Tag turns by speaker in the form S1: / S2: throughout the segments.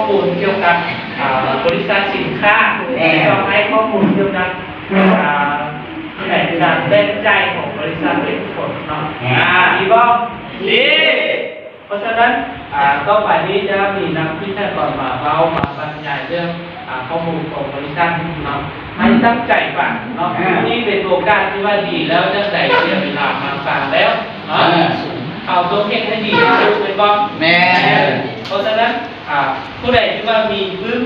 S1: มูลเกี่ยวกับบริษัทสินค้าต้องให้ข้อมูลเกี่ยวกับแผนการเล่นใจของบริษัทเป็นผลเนาะดีบ้างดีเพราะฉะนั้นต่อไปนี้จะมีนักวิชาการมาเรามาบรรยายเรื่องข้อมูลของบริษัทเนาะให้ตั้งใจฟังเนาะนี่เป็นโอกาสที่ว่าดีแล้วจะได้เสียเวลามาฟังแล้วเนาะเอาตัวเก่งให้ดีรู้เป็นบ้างแม่เพราะฉะนั้นผู้ใดที่ว่ามีพื้น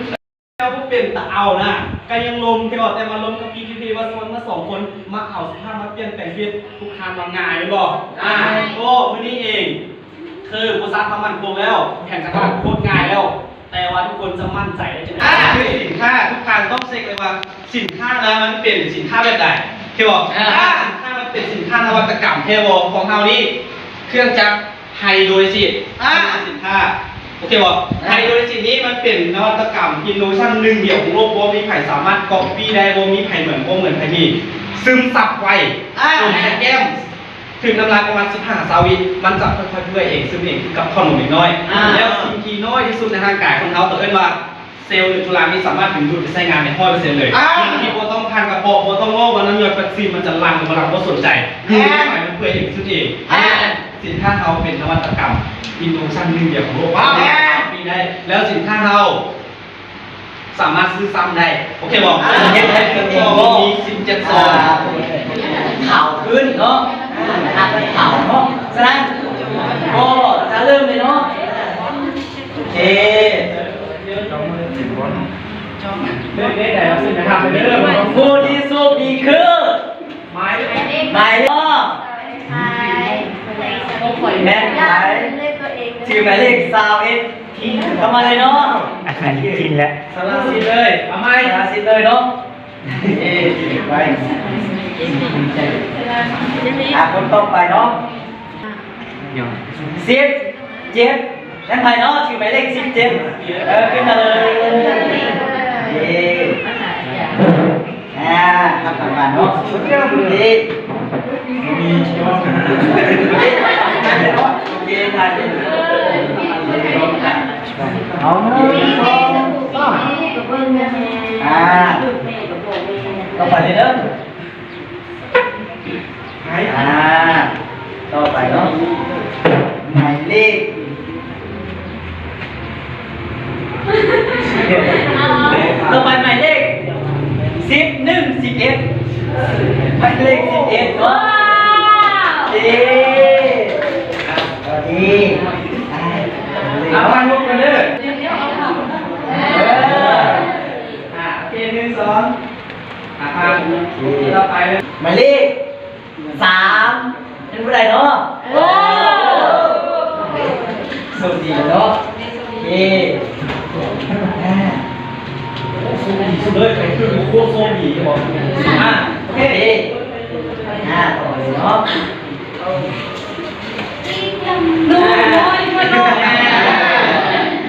S2: แล้วพวกเป็นตะเอานะก็ยังลมที่บอกแต่มาลมกับพี่ว่ามาสองคนมาเอาสภาพมาเปลี่ยนแต่งชีวิตทุกคำมาง่ายเลยบอกโอ้มื่อนี้เองคือผู้สร้างความมั่นคงแล้วแข่งกันโคตรง่ายแล้วแต่ว่าทุกคนจะมั่นใจได้จะได้คือสินค้าทุกครั้งต้องเช็คเลยว่าสินค้านะมันเป็นสินค้าแบบไหนเที่ยวบอกสินค้ามันเป็นสินค้านวัตกรรมเทวของเรานี่เครื่องจักรไฮโดรลิซิสสินค้าโอเคบอกไฮโดรลิซิสนี้มันเป็นนวัตกรรมอินโนเวชั่นหนึ่งเดียวของโลกว่ามีใครสามารถก๊อปปี้ได้ว่ามีใครเหมือนใครมีซึมซับไวลงแก้มถึงน้ำลายประมาณ15 วิมันจะค่อยๆเพื่อเองซึมเองกับขนมเล็กน้อยแล้วสิ่งที่น้อยที่สุดในร่างกายของเขาตัวเอิ้นว่าเซลล์หรือจุฬานี้สามารถถึงดูดไปใช้งานใน100%เลยที่โบต้องพันกับโบต้องโง่วันนั้นยอดแบคซีนมันจะลังมาเราก็สนใจคือไม่มันเพื่อเองซึมเองสินค้าเขาเป็นนวัตกรรมอินโนเวชั่นหนึ่งเดียวของโลกมีได้แล้วสินค้าเราสามารถซื้อซ้ำได้โอเคบอกเฮ็ดให้เกิดมี17 ซอง
S3: ข่าวขึ้นเนาะข่าวเนาะฉะนั้นก็จะเริ่มเลยเนาะโอเค
S1: เรื่องนี้แต่เราสิ่งที่ทำไปเรื่อยๆ
S3: ผู้ที่โชคดีคือหมายเลขแม่ถือหมายเลข21ทำมาเลยเนาะ
S4: กินแล้ว
S1: สารสินเลยทำไม
S3: สารสินเลยเนาะไปคนต่อไปเนาะ17นั่นใครเนาะถือหมายเลข17ขึ้นมาเลยทำงานเนาะดีมีช่วงโอเคถ่ายเอาเนาะต่อไปเลยเนาะต่อไปเนาะหมายเลขต่อไปหมายเลข11หมายเลข11เนาะดี
S1: เอาไปลุกกันเลย
S2: โอเค1 2ต่อไป
S3: หมายเลข3เป็นผู้ใดเนาะสุดดีเนาะโอเค
S2: สุดเลยใครคือโคตรโซบีบอก
S3: โอเคต่อเลยเนาะ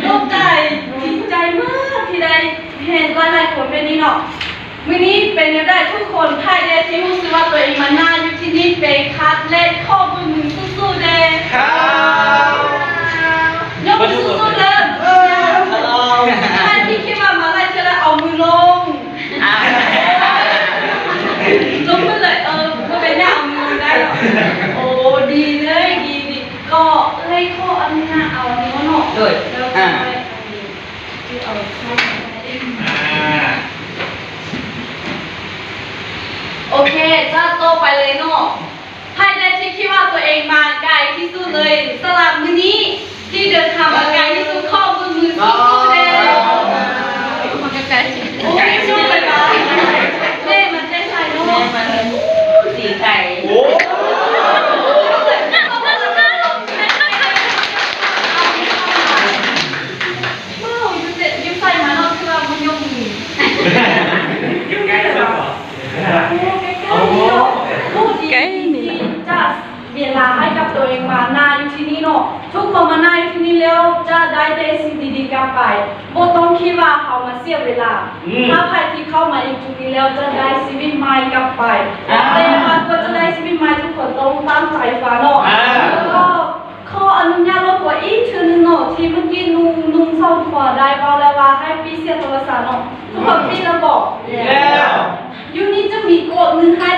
S5: ลูกไก่ดีใจมากที่ได้เห็นว่าหลายคนเป็นนี่เนาะวันนี้เป็นยังไงทุกคนภายในที่รู้สึกว่าตัวเองมาหน้าอยู่ที่นี่เป็นคัดเล่นข้อมือสู้ๆเด้ยกมือสู้ๆเด้ใครที่คิดว่ามาไล่จะได้เอามือลงลงมือเลยก็เป็นเนี่ยเอามือได้หรอโอ้ดีเลยดีก็ให้ข้ออันนี้นะเอาอันนี้ว่าเนาะ
S3: ด้วย
S5: แล้วก็ที่เอาใช้โอเคจะโตไปเลยเนาะภายในที่คิดว่าตัวเองมาไกลที่สุดเลยสลับมือนี้ที่เดินทางมาไกลที่สุดข้อมือสู้ๆเลยมันไกลโอ้ยสู้เลยปะเล่มันได้ใส่เนาะสีไก่โอ้เวลาให้กับตัวเองมาหน้าอยู่ที่นี่เนาะทุกคนมาหน้าอยู่ที่นี่แล้วจะได้สิ่งดีๆกลับไปโบต้องคิดว่าเขามาเสียเวลาถ้าใครที่เข้ามาอยู่ที่นี่แล้วจะได้ชีวิตใหม่กลับไปแต่ว่าก็จะได้ชีวิตใหม่ทุกคนต้องตั้งใจฟังเนาะแล้วก็ขออนุญาตรบกวนอีกทีนึงเนาะที่เมื่อกี้นุ่งเศร้าขวาได้เบาแล้ว ษาเนาะทุกคนที่เราบอก
S2: แล้ว
S5: ยูนี่จะมีโกดหนึ่งให้